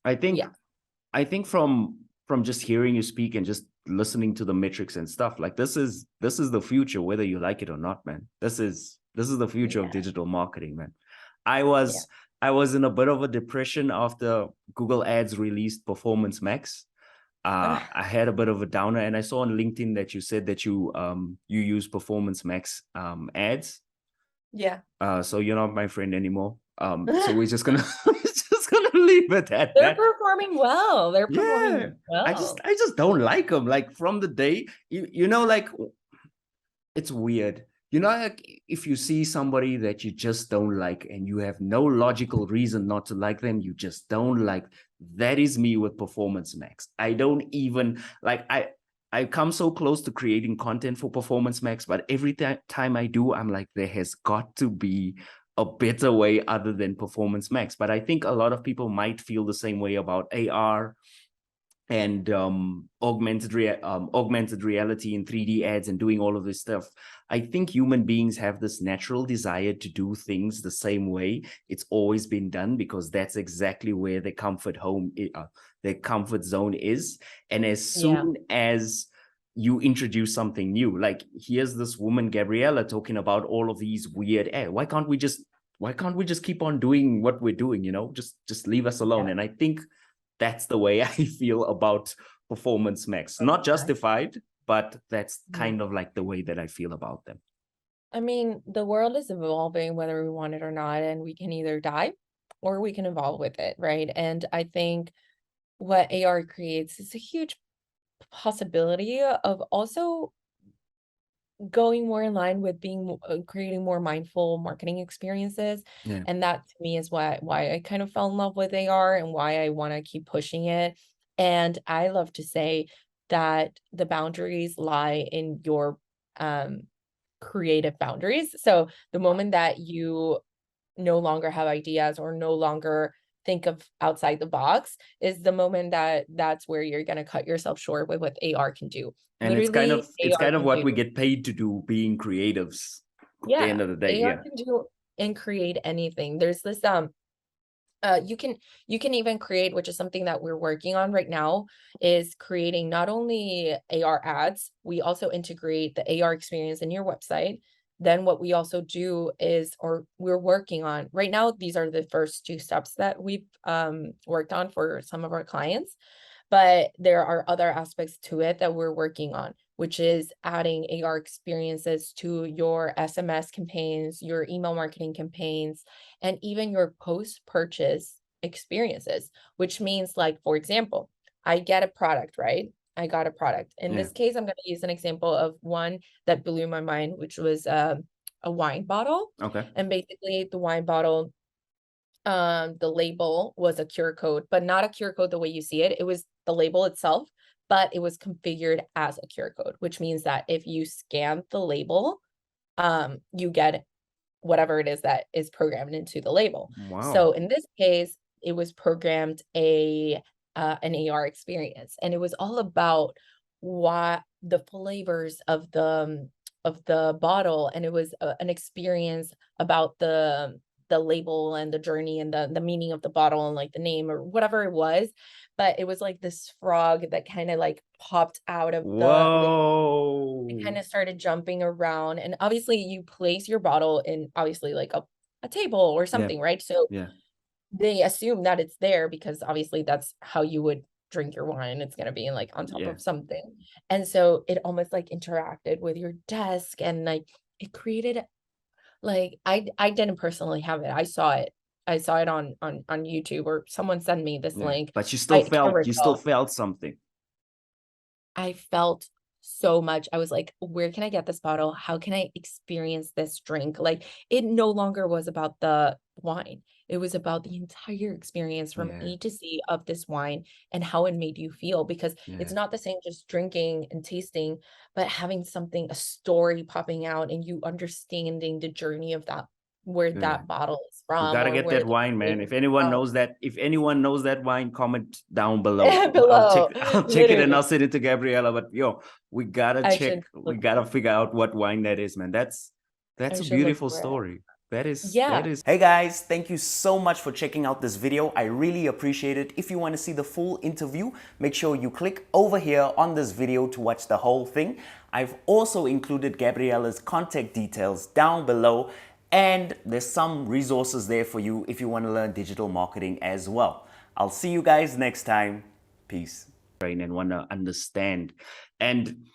I think Yeah. I think from just hearing you speak and just listening to the metrics and stuff, like this is the future, whether you like it or not, man. This is the future of Yeah. digital marketing, man. I Yeah. was I was in a bit of a depression after Google Ads released Performance Max. I had a bit of a downer, and I saw on LinkedIn that you said that you use Performance Max ads. Yeah. So you're not my friend anymore. So we're just gonna we're just gonna leave it at They're that. performing well. They're Yeah, performing I just well. I just don't like them. Like from the day like it's weird. Like if you see somebody that you just don't like and you have no logical reason not to like them, you just don't like. That is me with Performance Max. I don't even like I come so close to creating content for Performance Max, but every time I do, I'm like, there has got to be a better way other than Performance Max. But I think a lot of people might feel the same way about AR and augmented reality and 3D ads and doing all of this stuff. I think human beings have this natural desire to do things the same way it's always been done, because that's exactly where their comfort zone is. And as Yeah. soon as you introduce something new, like here's this woman Gabriela talking about all of these weird ads. Why can't we just keep on doing what we're doing? Just leave us alone. Yeah. And I think that's the way I feel about Performance Max. Not justified, but that's Mhm. kind of like the way that I feel about them. I mean, the world is evolving whether we want it or not, and we can either die or we can evolve with it, right? And I think what AR creates is a huge possibility of also going more in line with creating more mindful marketing experiences. Yeah. And that to me is why I kind of fell in love with AR and why I want to keep pushing it. And I love to say that the boundaries lie in your um creative boundaries. So the moment that you no longer have ideas or no longer think of outside the box is the moment that's where you're going to cut yourself short with what AR can do. And it's kind Literally, of it's AR kind of can what do, we get paid to do, being creatives at the yeah, end of the day. AR Yeah. can do and create anything. There's this you can even create, which is something that we're working on right now, is creating not only AR ads, we also integrate the AR experience in your website. Then what we also do is, or we're working on right now, these are the first two steps that we've worked on for some of our clients. But there are other aspects to it that we're working on, which is adding AR experiences to your SMS campaigns, your email marketing campaigns, and even your post-purchase experiences, which means, like, for example, I get a product, right? I got a product. In Yeah. this case, I'm going to use an example of one that blew my mind, which was a wine bottle. Okay. And basically, the wine bottle, the label was a QR code, but not a QR code the way you see it. It was the label itself, but it was configured as a QR code, which means that if you scan the label, you get whatever it is that is programmed into the label. Wow. So in this case, it was programmed an AR experience, and it was all about what the flavors of the bottle, and it was an experience about the label and the journey and the meaning of the bottle and like the name or whatever it was. But it was like this frog that kind of like popped out of the label. It Whoa. kind of started jumping around, and obviously you place your bottle in obviously like a table or Yeah. something, right? So Yeah. they assume that it's there because obviously that's how you would drink your wine. It's gonna be like on top Yeah. of something. And so it almost like interacted with your desk and like it created like I didn't personally have it. I saw it. I saw it on YouTube or someone sent me this Yeah. link. But you I still can't felt you still recall. felt something. I felt so much. I was like, where can I get this bottle? How can I experience this drink? Like, it no longer was about the wine. It was about the entire experience from Yeah. A to Z of this wine and how it made you feel, because it's Yeah. not the same just drinking and tasting, but having something, a story popping out and you understanding the journey of that, where Yeah. that bottle is We from gotta or get where that the wine, man. flavor If is anyone from. knows that wine, comment down below. I'll check Below, I'll check it and I'll literally. send it to Gabriela. But we gotta I check, should we look gotta figure out what wine that is, man. That's I a should look beautiful for it. story. That is, Yeah. that is. Hey guys, thank you so much for checking out this video. I really appreciate it. If you want to see the full interview, make sure you click over here on this video to watch the whole thing. I've also included Gabriela's contact details down below, and there's some resources there for you if you want to learn digital marketing as well. I'll see you guys next time. Peace. And want to understand. And